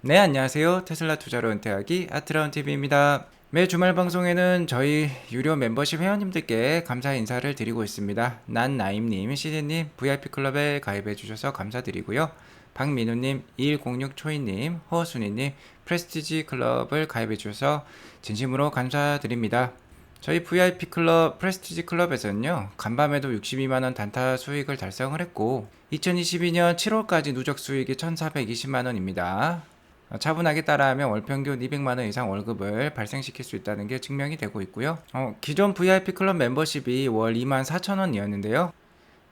네, 안녕하세요. 테슬라 투자로 은퇴하기 아트라운TV입니다. 매 주말 방송에는 저희 유료 멤버십 회원님들께 감사 인사를 드리고 있습니다. 난나임님, 시드님, VIP클럽에 가입해주셔서 감사드리고요. 박민우님, 2106초이님, 허순이님, 프레스티지 클럽을 가입해주셔서 진심으로 감사드립니다. 저희 VIP클럽 프레스티지 클럽에서는요, 간밤에도 62만원 단타 수익을 달성을 했고 2022년 7월까지 누적 수익이 1420만원입니다. 차분하게 따라하면 월 평균 200만원 이상 월급을 발생시킬 수 있다는 게 증명이 되고 있고요. 기존 VIP 클럽 멤버십이 월 24,000원이었는데요.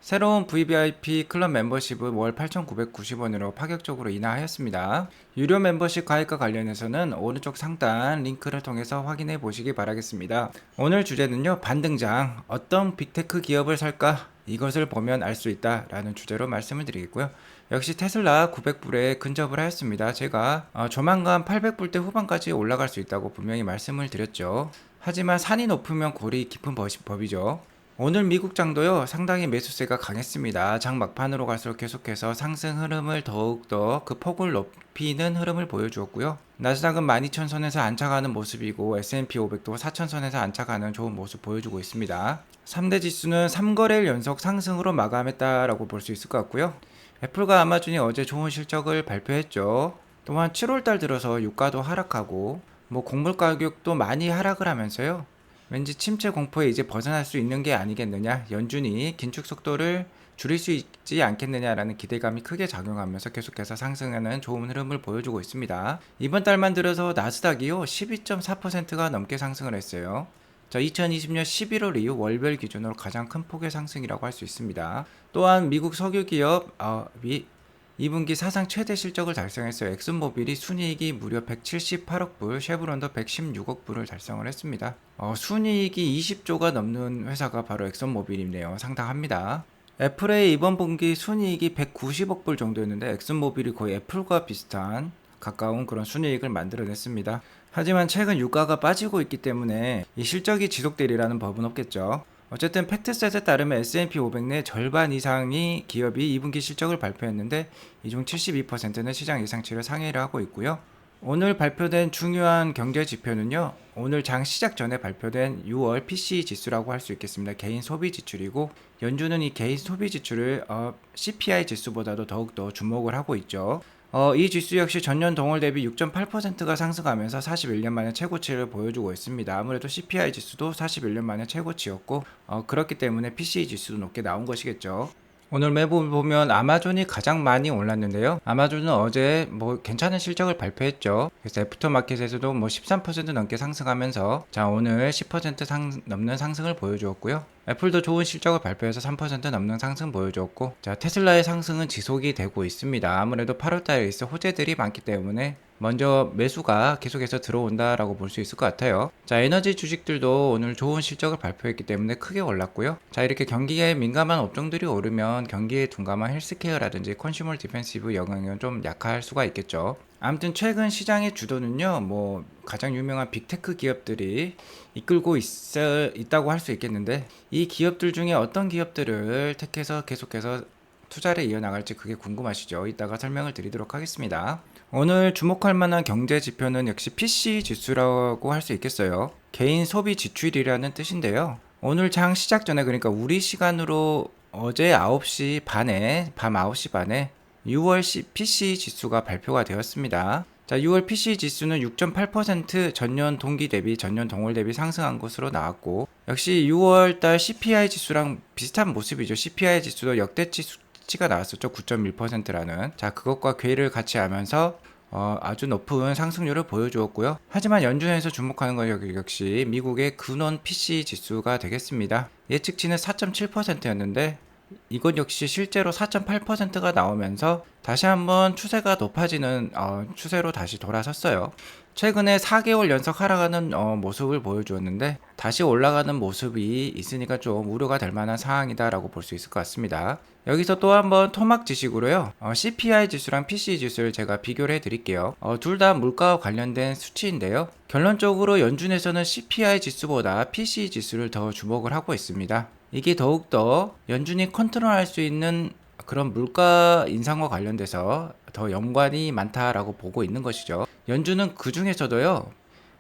새로운 VVIP 클럽 멤버십은 월 8,990원으로 파격적으로 인하하였습니다. 유료 멤버십 가입과 관련해서는 오른쪽 상단 링크를 통해서 확인해 보시기 바라겠습니다. 오늘 주제는요, 반등장, 어떤 빅테크 기업을 살까? 이것을 보면 알 수 있다 라는 주제로 말씀을 드리겠고요. 역시 테슬라 900불에 근접을 하였습니다. 제가 조만간 800불대 후반까지 올라갈 수 있다고 분명히 말씀을 드렸죠. 하지만 산이 높으면 골이 깊은 법이죠. 오늘 미국 장도요, 상당히 매수세가 강했습니다. 장 막판으로 갈수록 계속해서 상승 흐름을 더욱더 그 폭을 높이는 흐름을 보여주었고요. 나스닥은 12,000선에서 안착하는 모습이고 S&P 500도 4,000선에서 안착하는 좋은 모습 보여주고 있습니다. 3대 지수는 3거래일 연속 상승으로 마감했다라고 볼 수 있을 것 같고요. 애플과 아마존이 어제 좋은 실적을 발표했죠. 또한 7월달 들어서 유가도 하락하고 곡물 가격도 많이 하락을 하면서요, 왠지 침체 공포에 이제 벗어날 수 있는 게 아니겠느냐, 연준이 긴축 속도를 줄일 수 있지 않겠느냐라는 기대감이 크게 작용하면서 계속해서 상승하는 좋은 흐름을 보여주고 있습니다. 이번 달만 들어서 나스닥이요 12.4%가 넘게 상승을 했어요. 2020년 11월 이후 월별 기준으로 가장 큰 폭의 상승이라고 할 수 있습니다. 또한 미국 석유 기업이 2분기 사상 최대 실적을 달성했어요. 엑슨모빌이 순이익이 무려 178억 불, 쉐브론도 116억 불을 달성을 했습니다. 순이익이 20조가 넘는 회사가 바로 엑슨모빌이네요. 상당합니다. 애플의 이번 분기 순이익이 190억 불 정도였는데 엑슨모빌이 거의 애플과 비슷한 가까운 그런 순이익을 만들어냈습니다. 하지만 최근 유가가 빠지고 있기 때문에 이 실적이 지속되리라는 법은 없겠죠. 어쨌든 팩트셋에 따르면 S&P 500 내 절반 이상이 기업이 2분기 실적을 발표했는데 이 중 72%는 시장 예상치를 상회를 하고 있고요. 오늘 발표된 중요한 경제 지표는요, 오늘 장 시작 전에 발표된 6월 PCE 지수라고 할 수 있겠습니다. 개인 소비 지출이고, 연준은 이 개인 소비 지출을 CPI 지수보다도 더욱더 주목을 하고 있죠. 이 지수 역시 전년 동월 대비 6.8%가 상승하면서 41년 만에 최고치를 보여주고 있습니다. 아무래도 CPI 지수도 41년 만에 최고치였고, 그렇기 때문에 PCE 지수도 높게 나온 것이겠죠. 오늘 매부 보면 아마존이 가장 많이 올랐는데요. 아마존은 어제 괜찮은 실적을 발표했죠. 그래서 애프터마켓에서도 13% 넘게 상승하면서 오늘 10% 넘는 상승을 보여주었고요. 애플도 좋은 실적을 발표해서 3% 넘는 상승 보여주었고, 테슬라의 상승은 지속이 되고 있습니다. 아무래도 8월달에 있어 호재들이 많기 때문에 먼저 매수가 계속해서 들어온다라고 볼 수 있을 것 같아요. 에너지 주식들도 오늘 좋은 실적을 발표했기 때문에 크게 올랐고요. 이렇게 경기에 민감한 업종들이 오르면 경기에 둔감한 헬스케어라든지 컨슈머 디펜시브 영향은 좀 약할 수가 있겠죠. 아무튼 최근 시장의 주도는요, 가장 유명한 빅테크 기업들이 이끌고 있다고 할 수 있겠는데, 이 기업들 중에 어떤 기업들을 택해서 계속해서 투자를 이어나갈지 그게 궁금하시죠? 이따가 설명을 드리도록 하겠습니다. 오늘 주목할 만한 경제 지표는 역시 PC 지수라고 할 수 있겠어요. 개인 소비 지출이라는 뜻인데요. 오늘 장 시작 전에, 그러니까 우리 시간으로 어제 9시 반에, 밤 9시 반에 6월 PC 지수가 발표가 되었습니다. 6월 PC 지수는 6.8% 전년 동기 대비, 전년 동월 대비 상승한 것으로 나왔고, 역시 6월달 CPI 지수랑 비슷한 모습이죠. CPI 지수도 역대치 수치가 나왔었죠. 9.1%라는. 그것과 괴를 같이 하면서 아주 높은 상승률을 보여주었고요. 하지만 연준에서 주목하는 건 역시 미국의 근원 PC 지수가 되겠습니다. 예측치는 4.7%였는데 이것 역시 실제로 4.8%가 나오면서 다시 한번 추세가 높아지는 추세로 다시 돌아섰어요. 최근에 4개월 연속 하락하는 모습을 보여주었는데 다시 올라가는 모습이 있으니까 좀 우려가 될 만한 상황이다라고 볼 수 있을 것 같습니다. 여기서 또 한번 토막 지식으로요, CPI 지수랑 PC 지수를 제가 비교를 해드릴게요. 둘 다 물가와 관련된 수치인데요. 결론적으로 연준에서는 CPI 지수보다 PC 지수를 더 주목을 하고 있습니다. 이게 더욱더 연준이 컨트롤할 수 있는 그런 물가 인상과 관련돼서 더 연관이 많다라고 보고 있는 것이죠. 연준은 그 중에서도요,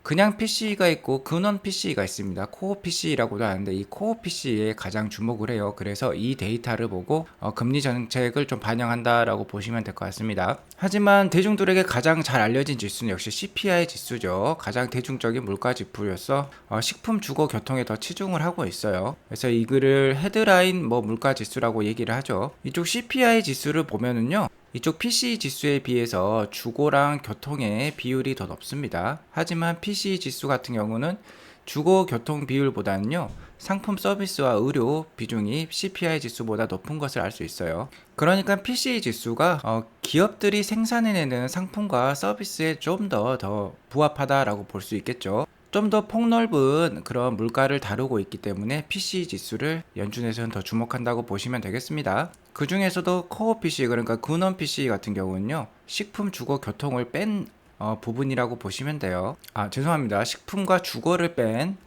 그냥 PC가 있고 근원 PC가 있습니다. 코어 PC라고도 하는데 이 코어 PC에 가장 주목을 해요. 그래서 이 데이터를 보고 금리 정책을 좀 반영한다라고 보시면 될 것 같습니다. 하지만 대중들에게 가장 잘 알려진 지수는 역시 CPI 지수죠. 가장 대중적인 물가 지표로서 식품, 주거, 교통에 더 치중을 하고 있어요. 그래서 이 글을 헤드라인 물가 지수라고 얘기를 하죠. 이쪽 CPI 지수를 보면은요, 이쪽 PC 지수에 비해서 주거랑 교통의 비율이 더 높습니다. 하지만 PC 지수 같은 경우는 주거 교통 비율보다는요, 상품 서비스와 의료 비중이 CPI 지수보다 높은 것을 알 수 있어요. 그러니까 PC 지수가 기업들이 생산해내는 상품과 서비스에 좀 더 부합하다라고 볼 수 있겠죠. 좀 더 폭넓은 그런 물가를 다루고 있기 때문에 PC 지수를 연준에서는 더 주목한다고 보시면 되겠습니다. 그 중에서도 코어 PC, 그러니까 근원 PC 같은 경우는요, 식품, 주거, 교통을 뺀 부분이라고 보시면 돼요. 죄송합니다. 식품과 주거를 뺀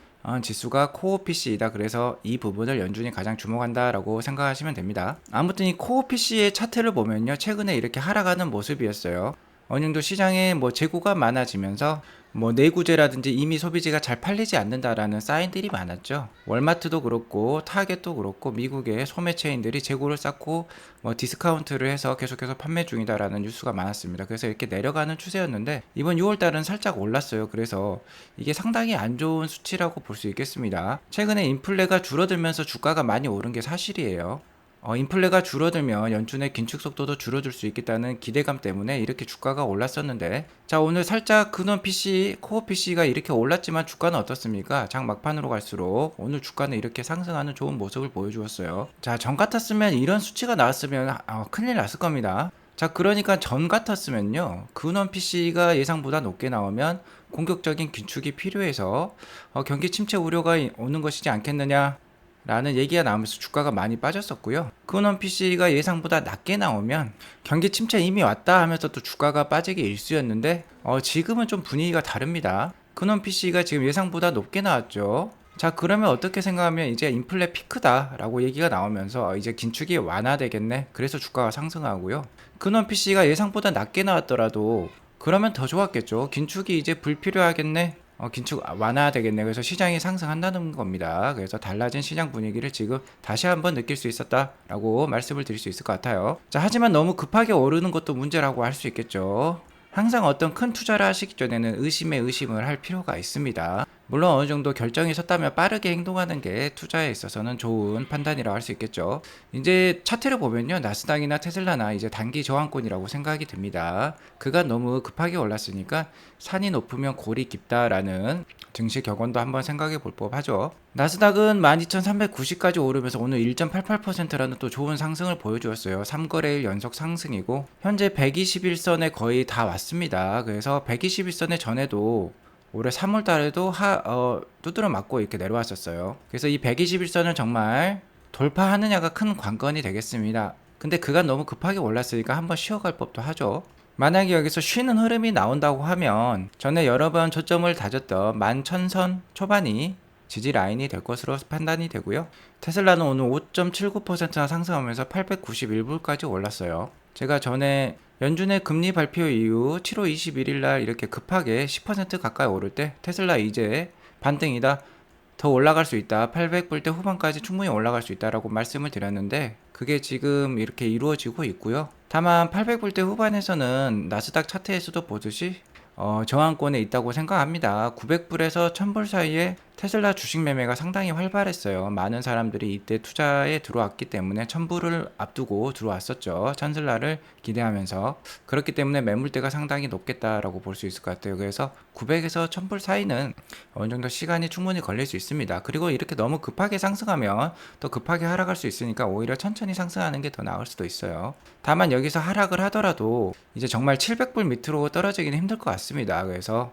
지수가 코어 PC이다. 그래서 이 부분을 연준이 가장 주목한다라고 생각하시면 됩니다. 아무튼 이 코어 PC의 차트를 보면요, 최근에 이렇게 하락하는 모습이었어요. 어느 정도 시장에 재고가 많아지면서 내구재라든지 이미 소비재가 잘 팔리지 않는다라는 사인들이 많았죠. 월마트도 그렇고 타겟도 그렇고 미국의 소매 체인들이 재고를 쌓고 디스카운트를 해서 계속해서 판매 중이다라는 뉴스가 많았습니다. 그래서 이렇게 내려가는 추세였는데 이번 6월달은 살짝 올랐어요. 그래서 이게 상당히 안 좋은 수치라고 볼 수 있겠습니다. 최근에 인플레가 줄어들면서 주가가 많이 오른 게 사실이에요. 인플레가 줄어들면 연준의 긴축 속도도 줄어들 수 있겠다는 기대감 때문에 이렇게 주가가 올랐었는데, 자, 오늘 살짝 근원 PC, 코어 PC가 이렇게 올랐지만 주가는 어떻습니까? 장 막판으로 갈수록 오늘 주가는 이렇게 상승하는 좋은 모습을 보여주었어요. 자, 전 같았으면 이런 수치가 나왔으면 큰일 났을 겁니다. 자, 그러니까 전 같았으면요, 근원 PC가 예상보다 높게 나오면 공격적인 긴축이 필요해서 경기 침체 우려가 오는 것이지 않겠느냐 라는 얘기가 나오면서 주가가 많이 빠졌었고요. 근원 PC가 예상보다 낮게 나오면 경기 침체 이미 왔다 하면서 또 주가가 빠지기 일쑤였는데 지금은 좀 분위기가 다릅니다. 근원 PC가 지금 예상보다 높게 나왔죠. 자, 그러면 어떻게 생각하면 이제 인플레 피크다 라고 얘기가 나오면서 이제 긴축이 완화되겠네. 그래서 주가가 상승하고요. 근원 PC가 예상보다 낮게 나왔더라도 그러면 더 좋았겠죠. 긴축이 이제 불필요하겠네. 긴축 완화되겠네. 그래서 시장이 상승한다는 겁니다. 그래서 달라진 시장 분위기를 지금 다시 한번 느낄 수 있었다라고 말씀을 드릴 수 있을 것 같아요. 자, 하지만 너무 급하게 오르는 것도 문제라고 할 수 있겠죠. 항상 어떤 큰 투자를 하시기 전에는 의심에 의심을 할 필요가 있습니다. 물론 어느 정도 결정이 섰다면 빠르게 행동하는 게 투자에 있어서는 좋은 판단이라고 할 수 있겠죠. 이제 차트를 보면요, 나스닥이나 테슬라나 이제 단기 저항권이라고 생각이 듭니다. 그가 너무 급하게 올랐으니까 산이 높으면 골이 깊다라는 증시 격언도 한번 생각해 볼 법하죠. 나스닥은 12,390까지 오르면서 오늘 1.88%라는 또 좋은 상승을 보여주었어요. 3거래일 연속 상승이고 현재 121선에 거의 다 왔습니다. 그래서 121선에 전에도 올해 3월 달에도 두드러 맞고 이렇게 내려왔었어요. 그래서 이 121선을 정말 돌파하느냐가 큰 관건이 되겠습니다. 근데 그가 너무 급하게 올랐으니까 한번 쉬어갈 법도 하죠. 만약에 여기서 쉬는 흐름이 나온다고 하면 전에 여러 번 저점을 다졌던 11,000선 초반이 지지 라인이 될 것으로 판단이 되고요. 테슬라는 오늘 5.79%나 상승하면서 891불까지 올랐어요. 제가 전에 연준의 금리 발표 이후 7월 21일 날 이렇게 급하게 10% 가까이 오를 때 테슬라 이제 반등이다, 더 올라갈 수 있다, 800불대 후반까지 충분히 올라갈 수 있다라고 말씀을 드렸는데 그게 지금 이렇게 이루어지고 있고요. 다만 800불대 후반에서는 나스닥 차트에서도 보듯이 저항권에 있다고 생각합니다. 900불에서 1000불 사이에 테슬라 주식 매매가 상당히 활발했어요. 많은 사람들이 이때 투자에 들어왔기 때문에 1000불을 앞두고 들어왔었죠. 테슬라를 기대하면서. 그렇기 때문에 매물대가 상당히 높겠다라고 볼 수 있을 것 같아요. 그래서 900에서 1000불 사이는 어느 정도 시간이 충분히 걸릴 수 있습니다. 그리고 이렇게 너무 급하게 상승하면 또 급하게 하락할 수 있으니까 오히려 천천히 상승하는 게 더 나을 수도 있어요. 다만 여기서 하락을 하더라도 이제 정말 700불 밑으로 떨어지기는 힘들 것 같습니다. 그래서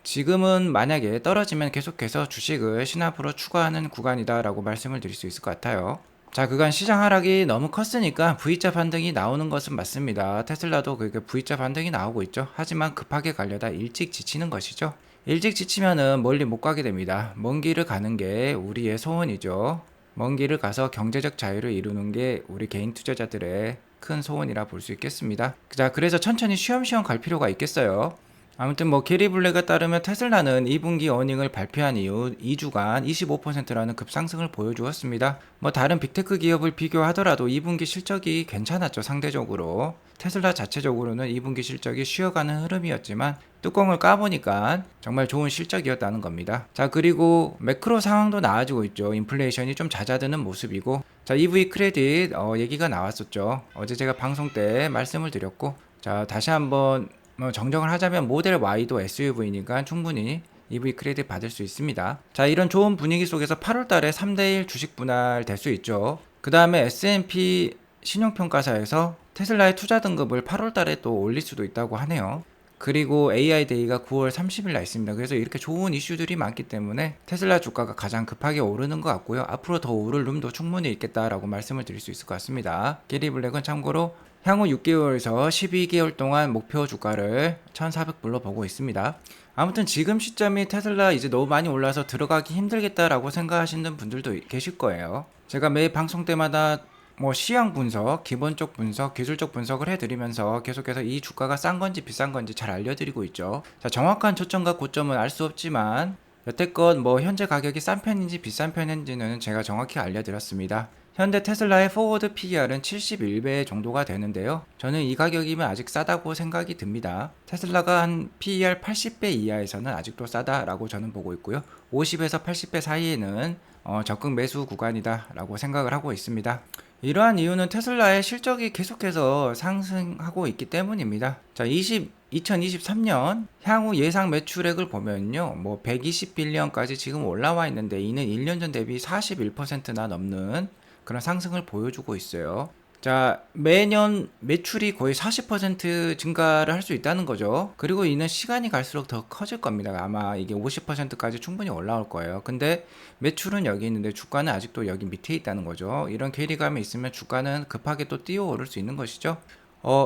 지금은 만약에 떨어지면 계속해서 주식을 신압으로 추가하는 구간이다라고 말씀을 드릴 수 있을 것 같아요. 자, 그간 시장 하락이 너무 컸으니까 V자 반등이 나오는 것은 맞습니다. 테슬라도 그렇게 V자 반등이 나오고 있죠. 하지만 급하게 가려다 일찍 지치는 것이죠. 일찍 지치면은 멀리 못 가게 됩니다. 먼 길을 가는 게 우리의 소원이죠. 먼 길을 가서 경제적 자유를 이루는 게 우리 개인 투자자들의 큰 소원이라 볼 수 있겠습니다. 자, 그래서 천천히 쉬엄쉬엄 갈 필요가 있겠어요. 아무튼 뭐 게리 블랙에 따르면 테슬라는 2분기 어닝을 발표한 이후 2주간 25%라는 급상승을 보여주었습니다. 뭐 다른 빅테크 기업을 비교하더라도 2분기 실적이 괜찮았죠, 상대적으로. 테슬라 자체적으로는 2분기 실적이 쉬어가는 흐름이었지만 뚜껑을 까보니까 정말 좋은 실적이었다는 겁니다. 자, 그리고 매크로 상황도 나아지고 있죠. 인플레이션이 좀 잦아드는 모습이고, 자, EV 크레딧 얘기가 나왔었죠. 어제 제가 방송 때 말씀을 드렸고, 자, 다시 한번 정정을 하자면 모델 Y도 SUV니까 충분히 EV 크레딧 받을 수 있습니다. 자, 이런 좋은 분위기 속에서 8월 달에 3대1 주식 분할 될 수 있죠. 그 다음에 S&P 신용평가사에서 테슬라의 투자 등급을 8월 달에 또 올릴 수도 있다고 하네요. 그리고 AI 데이가 9월 30일 날 있습니다. 그래서 이렇게 좋은 이슈들이 많기 때문에 테슬라 주가가 가장 급하게 오르는 것 같고요. 앞으로 더 오를 룸도 충분히 있겠다라고 말씀을 드릴 수 있을 것 같습니다. 게리 블랙은 참고로 향후 6개월에서 12개월 동안 목표 주가를 1,400불로 보고 있습니다. 아무튼 지금 시점이 테슬라 이제 너무 많이 올라서 들어가기 힘들겠다라고 생각하시는 분들도 계실 거예요. 제가 매 방송 때마다 뭐 시황 분석, 기본적 분석, 기술적 분석을 해드리면서 계속해서 이 주가가 싼 건지 비싼 건지 잘 알려드리고 있죠. 자, 정확한 저점과 고점은 알 수 없지만 여태껏 뭐 현재 가격이 싼 편인지 비싼 편인지는 제가 정확히 알려드렸습니다. 현대 테슬라의 포워드 PER은 71배 정도가 되는데요. 저는 이 가격이면 아직 싸다고 생각이 듭니다. 테슬라가 한 PER 80배 이하에서는 아직도 싸다라고 저는 보고 있고요. 50에서 80배 사이에는 적극 매수 구간이다 라고 생각을 하고 있습니다. 이러한 이유는 테슬라의 실적이 계속해서 상승하고 있기 때문입니다. 자, 2023년 향후 예상 매출액을 보면요, 뭐 120빌리언까지 지금 올라와 있는데 이는 1년 전 대비 41%나 넘는 그런 상승을 보여주고 있어요. 자, 매년 매출이 거의 40% 증가를 할 수 있다는 거죠. 그리고 이는 시간이 갈수록 더 커질 겁니다. 아마 이게 50%까지 충분히 올라올 거예요. 근데 매출은 여기 있는데 주가는 아직도 여기 밑에 있다는 거죠. 이런 괴리감이 있으면 주가는 급하게 또 뛰어오를 수 있는 것이죠.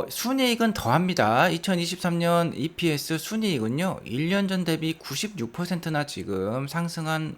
순이익은 더합니다. 2023년 EPS 순이익은요, 1년 전 대비 96%나 지금 상승한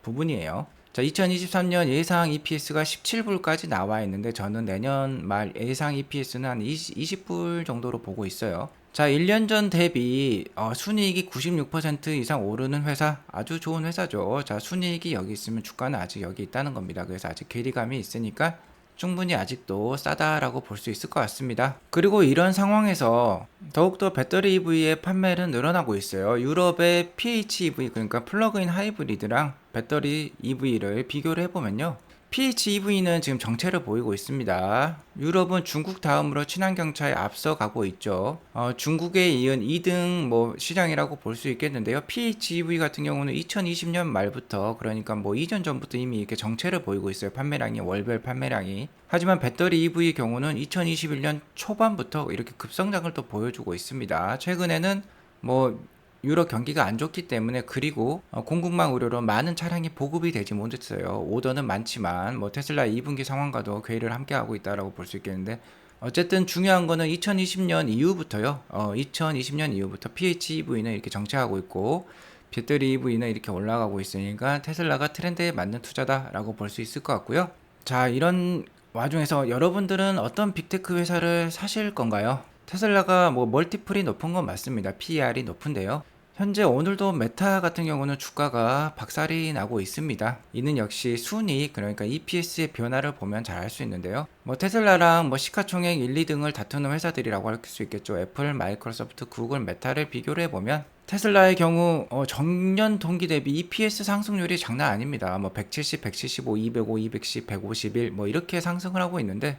부분이에요. 자, 2023년 예상 EPS가 17불까지 나와 있는데 저는 내년 말 예상 EPS는 한 20불 정도로 보고 있어요. 자, 1년 전 대비 순이익이 96% 이상 오르는 회사, 아주 좋은 회사죠. 자, 순이익이 여기 있으면 주가는 아직 여기 있다는 겁니다. 그래서 아직 괴리감이 있으니까 충분히 아직도 싸다라고 볼 수 있을 것 같습니다. 그리고 이런 상황에서 더욱더 배터리 EV의 판매는 늘어나고 있어요. 유럽의 PHEV, 그러니까 플러그인 하이브리드랑 배터리 EV를 비교를 해보면요, PHEV는 지금 정체를 보이고 있습니다. 유럽은 중국 다음으로 친환경차에 앞서가고 있죠. 중국에 이은 2등 뭐 시장이라고 볼 수 있겠는데요. PHEV 같은 경우는 2020년 말부터, 그러니까 뭐 이전 전부터 이미 이렇게 정체를 보이고 있어요. 판매량이, 월별 판매량이. 하지만 배터리 EV 경우는 2021년 초반부터 이렇게 급성장을 또 보여주고 있습니다. 최근에는 뭐 유럽 경기가 안 좋기 때문에, 그리고 공급망 우려로 많은 차량이 보급이 되지 못했어요. 오더는 많지만 뭐 테슬라 2분기 상황과도 괴리를 함께하고 있다라고 볼 수 있겠는데, 어쨌든 중요한 거는 2020년 이후부터요. 2020년 이후부터 PHEV는 이렇게 정체하고 있고 배터리 EV는 이렇게 올라가고 있으니까 테슬라가 트렌드에 맞는 투자다라고 볼 수 있을 것 같고요. 자, 이런 와중에서 여러분들은 어떤 빅테크 회사를 사실 건가요? 테슬라가 뭐 멀티플이 높은 건 맞습니다. PER이 높은데요. 현재 오늘도 메타 같은 경우는 주가가 박살이 나고 있습니다. 이는 역시 순이익, 그러니까 EPS의 변화를 보면 잘 알 수 있는데요. 뭐 테슬라랑 뭐 시가총액 1, 2등을 다투는 회사들이라고 할 수 있겠죠. 애플, 마이크로소프트, 구글, 메타를 비교를 해보면 테슬라의 경우 전년 동기 대비 EPS 상승률이 장난 아닙니다. 뭐 170, 175, 205, 210, 151 뭐 이렇게 상승을 하고 있는데,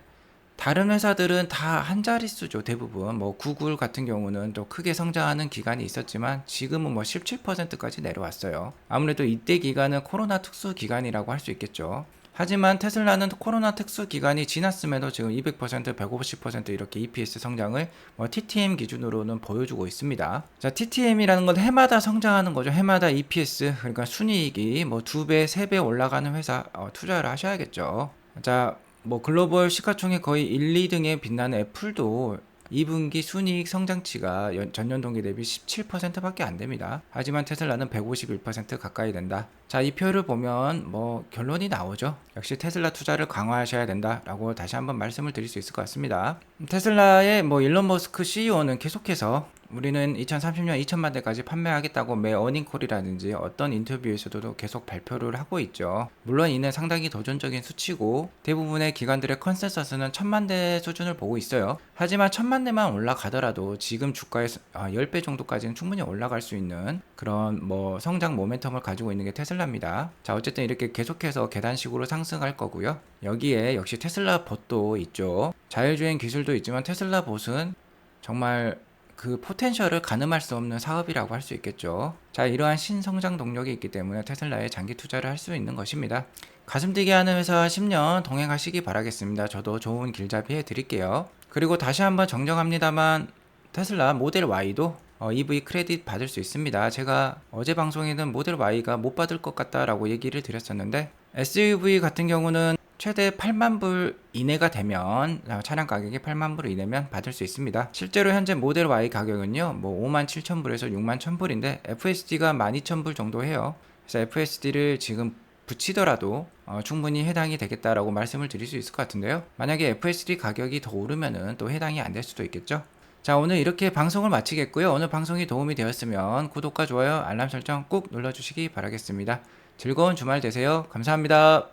다른 회사들은 다 한 자릿수죠, 대부분. 뭐 구글 같은 경우는 또 크게 성장하는 기간이 있었지만 지금은 뭐 17%까지 내려왔어요. 아무래도 이때 기간은 코로나 특수 기간이라고 할 수 있겠죠. 하지만 테슬라는 코로나 특수 기간이 지났음에도 지금 200%, 150% 이렇게 EPS 성장을 뭐 TTM 기준으로는 보여주고 있습니다. 자, TTM이라는 건 해마다 성장하는 거죠. 해마다 EPS, 그러니까 순이익이 뭐 2배, 3배 올라가는 회사 투자를 하셔야겠죠. 자, 뭐 글로벌 시가총액 거의 1, 2등에 빛나는 애플도 2분기 순이익 성장치가 전년 동기 대비 17%밖에 안 됩니다. 하지만 테슬라는 151% 가까이 된다. 자, 이 표를 보면 뭐 결론이 나오죠. 역시 테슬라 투자를 강화하셔야 된다라고 다시 한번 말씀을 드릴 수 있을 것 같습니다. 테슬라의 뭐 일론 머스크 CEO는 계속해서 우리는 2030년 2천만 대까지 판매하겠다고 매 어닝콜이라든지 어떤 인터뷰에서도 계속 발표를 하고 있죠. 물론 이는 상당히 도전적인 수치고 대부분의 기관들의 컨센서스는 1천만 대 수준을 보고 있어요. 하지만 1천만 대만 올라가더라도 지금 주가의 10배 정도까지는 충분히 올라갈 수 있는 그런 뭐 성장 모멘텀을 가지고 있는 게 테슬라입니다. 자, 어쨌든 이렇게 계속해서 계단식으로 상승할 거고요. 여기에 역시 테슬라 봇도 있죠. 자율주행 기술도 있지만 테슬라 봇은 정말 그 포텐셜을 가늠할 수 없는 사업이라고 할 수 있겠죠. 자, 이러한 신성장 동력이 있기 때문에 테슬라에 장기 투자를 할 수 있는 것입니다. 가슴 뛰게 하는 회사와 10년 동행하시기 바라겠습니다. 저도 좋은 길잡이 해드릴게요. 그리고 다시 한번 정정합니다만 테슬라 모델 Y도 EV 크레딧 받을 수 있습니다. 제가 어제 방송에는 모델 Y가 못 받을 것 같다라고 얘기를 드렸었는데 SUV 같은 경우는 최대 8만 불 이내가 되면 차량 가격이 8만 불 이내면 받을 수 있습니다. 실제로 현재 모델 Y 가격은요 뭐 5만 7천 불에서 6만 1천 불인데 FSD가 12,000불 정도 해요. 그래서 FSD를 지금 붙이더라도 충분히 해당이 되겠다라고 말씀을 드릴 수 있을 것 같은데요. 만약에 FSD 가격이 더 오르면은 또 해당이 안 될 수도 있겠죠. 자, 오늘 이렇게 방송을 마치겠고요. 오늘 방송이 도움이 되었으면 구독과 좋아요, 알람 설정 꼭 눌러주시기 바라겠습니다. 즐거운 주말 되세요. 감사합니다.